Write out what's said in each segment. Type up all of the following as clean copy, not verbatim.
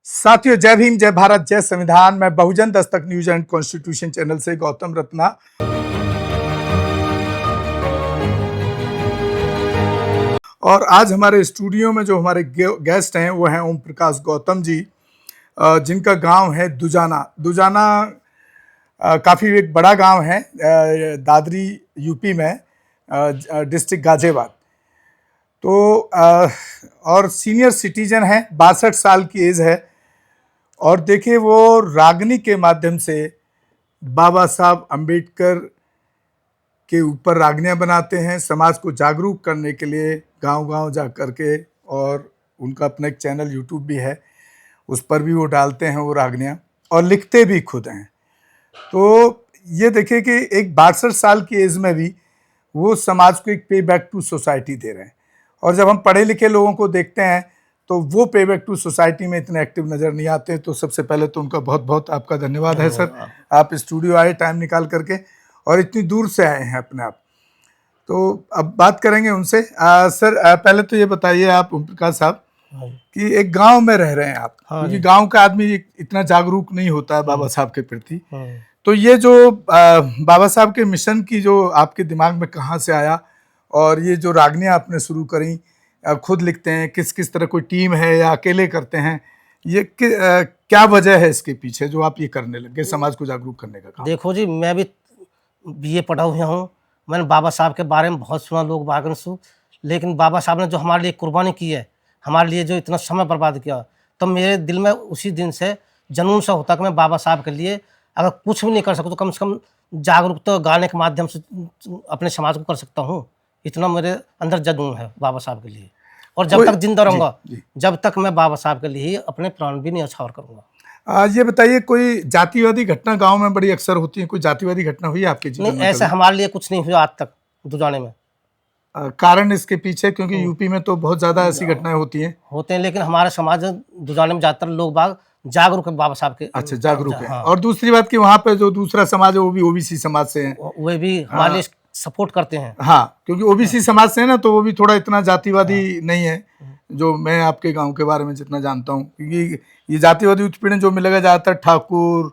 साथियों, जय भीम, जय भारत, जय संविधान। मैं बहुजन Dastak news and constitution channel से गौतम रत्ना। और आज हमारे स्टूडियो में जो हमारे गेस्ट हैं वो हैं ओम प्रकाश गौतम जी, जिनका गांव है दुजाना। दुजाना काफ़ी एक बड़ा गांव है, दादरी यूपी में, डिस्ट्रिक्ट गाजियाबाद। तो और सीनियर सिटीजन है, 62 साल की एज है। और देखिए, वो रागनी के माध्यम से बाबा साहब अंबेडकर के ऊपर रागनियाँ बनाते हैं, समाज को जागरूक करने के लिए गांव-गांव जा कर के। और उनका अपना एक चैनल यूट्यूब भी है, उस पर भी वो डालते हैं वो रागनियाँ, और लिखते भी खुद हैं। तो ये देखिए कि एक 62 साल की एज में भी वो समाज को एक पे बैक टू सोसाइटी दे रहे हैं। और जब हम पढ़े लिखे लोगों को देखते हैं तो वो पे बैक टू सोसाइटी में इतने एक्टिव नज़र नहीं आते। तो सबसे पहले तो उनका बहुत बहुत आपका धन्यवाद है सर, आप स्टूडियो आए टाइम निकाल करके, और इतनी दूर से आए हैं अपने आप। तो अब बात करेंगे उनसे। सर, पहले तो ये बताइए आप ओम प्रकाश साहब कि एक गांव में रह रहे हैं आप, क्योंकि गांव का आदमी इतना जागरूक नहीं होता है बाबा साहब के प्रति। तो ये जो बाबा साहब के मिशन की जो आपके दिमाग में कहाँ से आया, और ये जो रागनियाँ आपने शुरू करी, खुद लिखते हैं, किस किस तरह कोई टीम है या अकेले करते हैं, ये क्या वजह है इसके पीछे जो आप ये करने लगे समाज को जागरूक करने का काम? देखो जी, मैं भी बीए पढ़ा हुआ हूँ। मैंने बाबा साहब के बारे में बहुत सुना, लोग बागन सु, लेकिन बाबा साहब ने जो हमारे लिए कुर्बानी की है, हमारे लिए जो इतना समय बर्बाद किया, तो मेरे दिल में उसी दिन से जुनून सा होता कि मैं बाबा साहब के लिए अगर कुछ भी नहीं कर सकूँ तो कम से कम जागरूकता गाने के माध्यम से अपने समाज को कर सकता हूँ। इतना मेरे अंदर जुनून है बाबा साहब के लिए, और जब तक जिंदा रहूँगा, जब तक मैं बाबा साहब के लिए ही अपने प्राण भी न्यौछावर करूँगा। ये बताइए, कोई जातिवादी घटना गांव में बड़ी अक्सर होती है, कोई जातिवादी घटना हुई है आपके जीवन में? नहीं, ऐसा हमारे लिए कुछ नहीं हुआ आज तक दुजाने में। कारण इसके पीछे, क्योंकि यूपी में तो बहुत ज्यादा ऐसी घटनाएं होती हैं, लेकिन हमारे समाज दुजाने में ज्यादातर लोग बाग जागरूक है बाबा साहब के। अच्छा, जागरूक है। और दूसरी बात कि वहाँ पे जो दूसरा समाज है वो भी ओबीसी समाज से है, वे भी हमारे लिए सपोर्ट करते हैं। हाँ, क्योंकि ओबीसी समाज से है ना, तो वो भी थोड़ा इतना जातिवादी नहीं है, जो मैं आपके गांव के बारे में जितना जानता हूँ। क्योंकि ये जातिवादी उत्पीड़न जो मिलेगा ज्यादातर ठाकुर,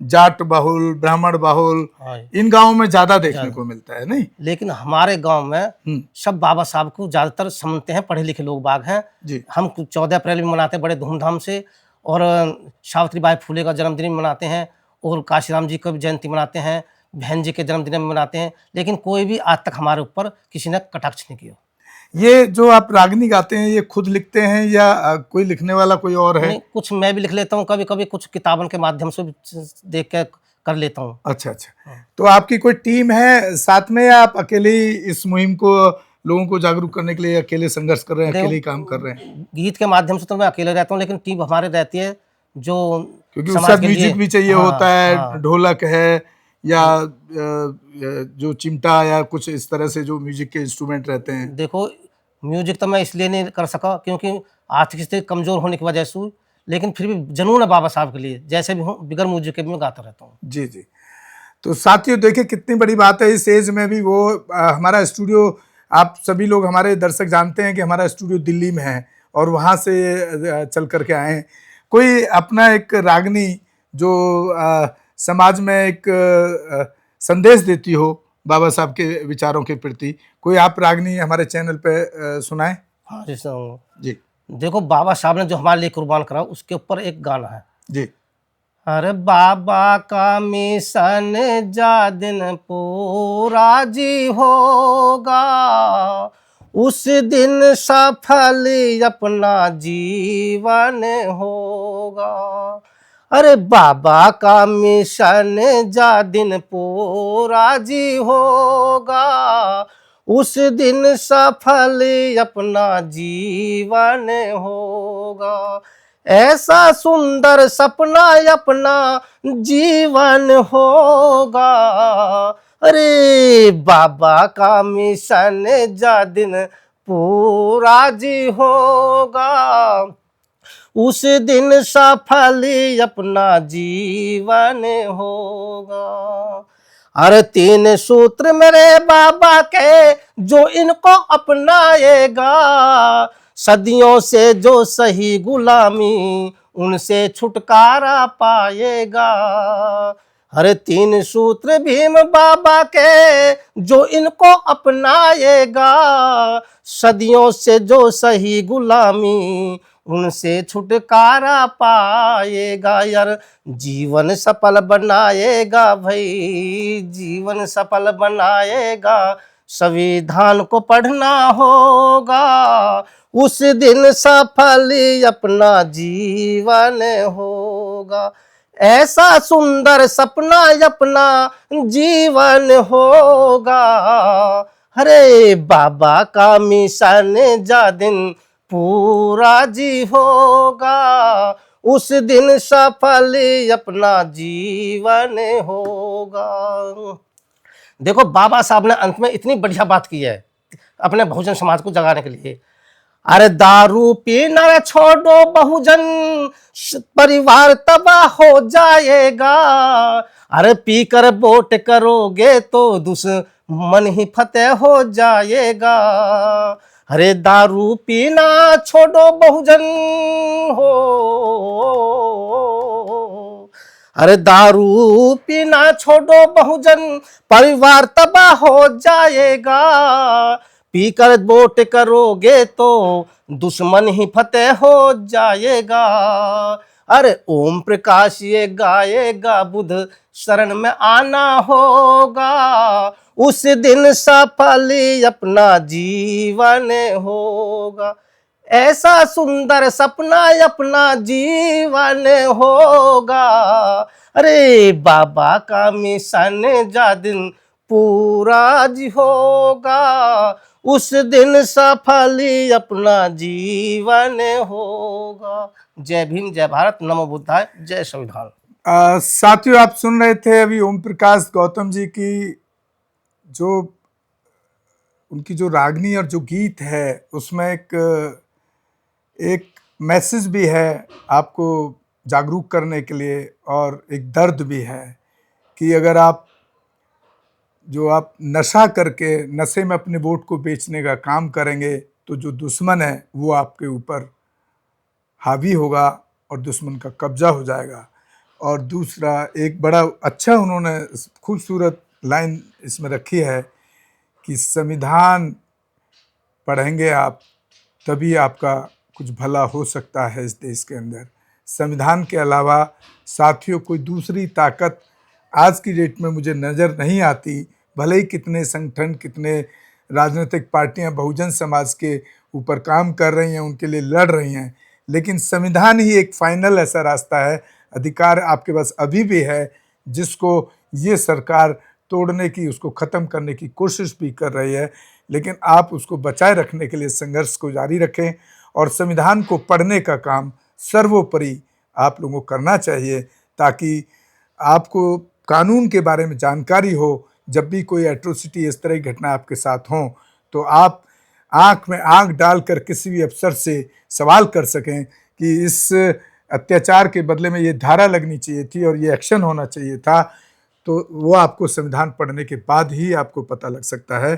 जाट बहुल, ब्राह्मण बहुल, इन गांवों में ज्यादा देखने को मिलता है। नहीं, लेकिन हमारे गांव में सब बाबा साहब को ज्यादातर समझते हैं, पढ़े लिखे लोग बाग हैं जी। हम 14 अप्रैल भी मनाते हैं बड़े धूमधाम से, और सावित्री बाई फुले का जन्मदिन भी मनाते हैं, और काशीराम जी की भी जयंती मनाते हैं, बहन जी के जन्मदिन में मनाते हैं, लेकिन कोई भी आज तक हमारे ऊपर किसी ने कटाक्ष नहीं किया। ये जो आप रागनी गाते हैं, ये खुद लिखते हैं या कोई लिखने वाला कोई और है? नहीं, कुछ मैं भी लिख लेता हूँ, कभी कभी कुछ किताबों के माध्यम से देख के कर लेता हूँ। अच्छा अच्छा। तो आपकी कोई टीम है साथ में, या आप अकेले ही इस मुहिम को, लोगों को जागरूक करने के लिए अकेले संघर्ष कर रहे हैं, अकेले ही काम कर रहे हैं? गीत के माध्यम से तो मैं अकेले रहता हूँ, लेकिन टीम हमारे रहती है, जो क्योंकि उसके साथ म्यूजिक भी चाहिए होता है, ढोलक है या जो चिमटा या कुछ इस तरह से जो म्यूजिक के इंस्ट्रूमेंट रहते हैं। देखो, म्यूजिक तो मैं इसलिए नहीं कर सका क्योंकि आर्थिक स्थिति कमजोर होने की वजह से, लेकिन फिर भी जुनून है बाबा साहब के लिए, जैसे भी हूँ बिगर म्यूजिक के भी मैं गाता रहता हूँ। जी जी। तो साथियों, देखिए कितनी बड़ी बात है, इस एज में भी वो हमारा स्टूडियो, आप सभी लोग हमारे दर्शक जानते हैं कि हमारा स्टूडियो दिल्ली में है, और वहाँ से चल करके आए हैं। कोई अपना एक रागनी जो समाज में एक संदेश देती हो बाबा साहब के विचारों के प्रति, कोई आप रागनी हमारे चैनल पे सुनाएं। हाँ जी। देखो, बाबा साहब ने जो हमारे लिए कुर्बान करा, उसके ऊपर एक गाना है जी। अरे बाबा का मिशन जा दिन पूरा जी होगा, उस दिन सफल अपना जीवन होगा। अरे बाबा का मिशन जा दिन पूरा जी होगा, उस दिन सफल अपना जीवन होगा। ऐसा सुंदर सपना अपना जीवन होगा। अरे बाबा का मिशन जा दिन पूरा जी होगा, उस दिन सफल अपना जीवन होगा। अरे 3 सूत्र मेरे बाबा के जो इनको अपनाएगा, सदियों से जो सही गुलामी उनसे छुटकारा पाएगा। हर 3 सूत्र भीम बाबा के जो इनको अपनाएगा, सदियों से जो सही गुलामी उनसे छुटकारा पाएगा। यार जीवन सफल बनाएगा भाई, जीवन सफल बनाएगा। संविधान को पढ़ना होगा, उस दिन सफल अपना जीवन होगा। ऐसा सुंदर सपना अपना जीवन होगा। अरे बाबा का मिशन जा दिन पूरा जी होगा, उस दिन सफल अपना जीवन होगा। देखो बाबा साहब ने अंत में इतनी बढ़िया बात की है अपने बहुजन समाज को जगाने के लिए। अरे दारू पीना छोड़ो बहुजन, परिवार तबाह हो जाएगा। अरे पीकर वोट करोगे तो दुश्मन ही फतेह हो जाएगा। अरे दारू पीना छोड़ो बहुजन हो, अरे दारू पीना छोड़ो बहुजन, परिवार तबाह हो जाएगा। पीकर वोट करोगे तो दुश्मन ही फतेह हो जाएगा। अरे ओम प्रकाश ये गाएगा, बुद्ध शरण में आना होगा, उस दिन सफल अपना जीवन होगा। ऐसा सुंदर सपना अपना जीवन होगा। अरे बाबा का मिशन जा दिन पूरा जी होगा, उस दिन सफल अपना जीवन होगा। जय भीम, जय भारत, नमो बुद्धाय, जय संविधान। साथियों, आप सुन रहे थे अभी ओम प्रकाश गौतम जी की जो उनकी जो रागनी और जो गीत है उसमें एक मैसेज भी है आपको जागरूक करने के लिए, और एक दर्द भी है कि अगर आप नशा करके नशे में अपने वोट को बेचने का काम करेंगे तो जो दुश्मन है वो आपके ऊपर हावी होगा और दुश्मन का कब्जा हो जाएगा। और दूसरा एक बड़ा अच्छा उन्होंने खूबसूरत लाइन इसमें रखी है कि संविधान पढ़ेंगे आप तभी आपका कुछ भला हो सकता है इस देश के अंदर। संविधान के अलावा साथियों कोई दूसरी ताकत आज की डेट में मुझे नज़र नहीं आती। भले ही कितने संगठन, कितने राजनीतिक पार्टियां बहुजन समाज के ऊपर काम कर रही हैं, उनके लिए लड़ रही हैं, लेकिन संविधान ही एक फाइनल ऐसा रास्ता है, अधिकार आपके पास अभी भी है, जिसको ये सरकार तोड़ने की, उसको ख़त्म करने की कोशिश भी कर रही है। लेकिन आप उसको बचाए रखने के लिए संघर्ष को जारी रखें और संविधान को पढ़ने का काम सर्वोपरि आप लोगों को करना चाहिए, ताकि आपको कानून के बारे में जानकारी हो। जब भी कोई एट्रोसिटी, इस तरह की घटना आपके साथ हो, तो आप आँख में आँख डालकर किसी भी अफसर से सवाल कर सकें कि इस अत्याचार के बदले में ये धारा लगनी चाहिए थी और ये एक्शन होना चाहिए था। तो वो आपको संविधान पढ़ने के बाद ही आपको पता लग सकता है।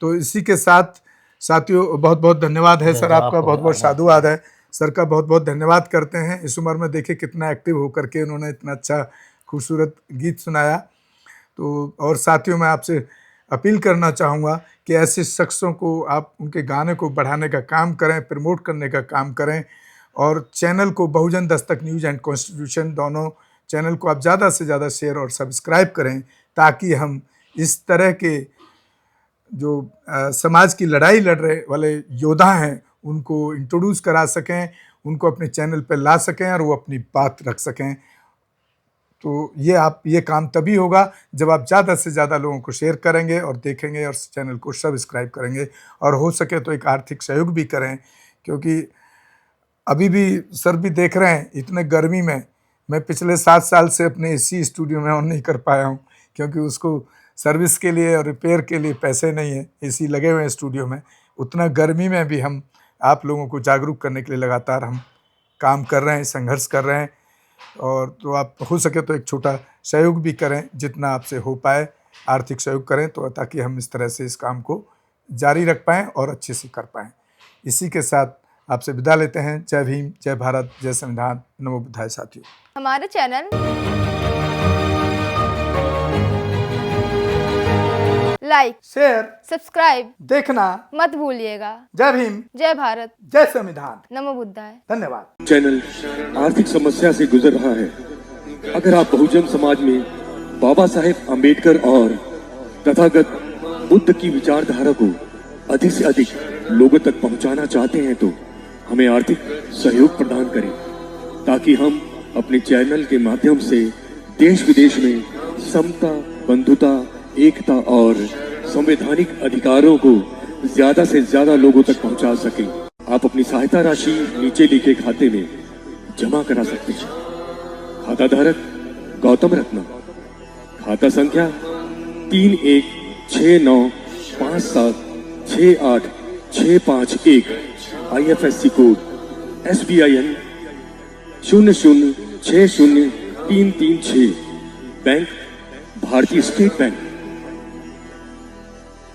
तो इसी के साथ साथियों बहुत बहुत धन्यवाद है सर, आपका बहुत बहुत साधुवाद है सर का, बहुत बहुत धन्यवाद करते हैं। इस उम्र में देखिए कितना एक्टिव होकर के उन्होंने इतना अच्छा खूबसूरत गीत सुनाया। तो और साथियों, मैं आपसे अपील करना चाहूँगा कि ऐसे शख्सों को आप उनके गाने को बढ़ाने का काम करें, प्रमोट करने का काम करें, और चैनल को बहुजन दस्तक न्यूज़ एंड कॉन्स्टिट्यूशन दोनों चैनल को आप ज़्यादा से ज़्यादा शेयर और सब्सक्राइब करें, ताकि हम इस तरह के जो समाज की लड़ाई लड़ रहे वाले योद्धा हैं उनको इंट्रोड्यूस करा सकें, उनको अपने चैनल पर ला सकें और वो अपनी बात रख सकें। तो ये काम तभी होगा जब आप ज़्यादा से ज़्यादा लोगों को शेयर करेंगे और देखेंगे और चैनल को सब्सक्राइब करेंगे, और हो सके तो एक आर्थिक सहयोग भी करें, क्योंकि अभी भी सर भी देख रहे हैं इतने गर्मी में मैं पिछले 7 साल से अपने इसी स्टूडियो में ऑन नहीं कर पाया हूँ, क्योंकि उसको सर्विस के लिए और रिपेयर के लिए पैसे नहीं है, एसी लगे हुए हैं स्टूडियो में। उतना गर्मी में भी हम आप लोगों को जागरूक करने के लिए लगातार हम काम कर रहे हैं, संघर्ष कर रहे हैं। और तो आप हो सके तो एक छोटा सहयोग भी करें, जितना आपसे हो पाए आर्थिक सहयोग करें, तो ताकि हम इस तरह से इस काम को जारी रख पाएँ और अच्छे से कर पाएँ। इसी के साथ आपसे विदा लेते हैं। जय भीम, जय भारत, जय संविधान, नमो बुद्धाय साथियों। हमारे चैनल लाइक, शेयर, सब्सक्राइब देखना मत भूलिएगा। जय भीम, जय भारत, जय संविधान, नमो बुद्धाय। धन्यवाद। चैनल आर्थिक समस्या से गुजर रहा है। अगर आप बहुजन समाज में बाबा साहेब अम्बेडकर और तथागत बुद्ध की विचारधारा को अधिक से अधिक लोगों तक पहुंचाना चाहते हैं तो हमें आर्थिक सहयोग प्रदान करें, ताकि हम अपने चैनल के माध्यम से देश विदेश में समता, बंधुता, एकता और संवैधानिक अधिकारों को ज्यादा से ज्यादा लोगों तक पहुंचा सकें। आप अपनी सहायता राशि नीचे लिखे खाते में जमा करा सकते हैं। खाता धारक गौतम रत्ना, खाता संख्या 3169576861, IFSC कोड SBIN 0060336, बैंक भारतीय स्टेट बैंक।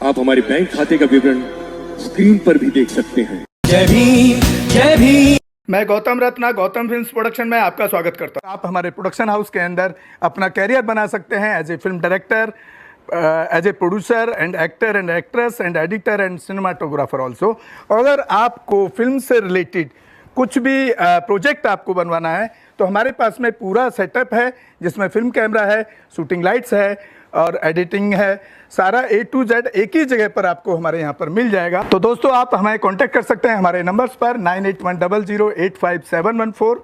आप हमारे बैंक खाते का विवरण स्क्रीन पर भी देख सकते हैं। जय भीम, जय भीम। मैं गौतम रत्ना, गौतम फिल्म्स प्रोडक्शन में आपका स्वागत करता हूं। आप हमारे प्रोडक्शन हाउस के अंदर अपना कैरियर बना सकते हैं as a film director, as a producer and actor and actress and editor and cinematographer also. अगर आपको फिल्म से रिलेटेड कुछ भी प्रोजेक्ट आपको बनवाना है तो हमारे पास में पूरा सेटअप है, जिसमें फिल्म कैमरा है, शूटिंग लाइट्स है और एडिटिंग है। सारा A to Z एक ही जगह पर आपको हमारे यहाँ पर मिल जाएगा। तो दोस्तों, आप हमें कांटेक्ट कर सकते हैं हमारे नंबर्स पर 9810085714।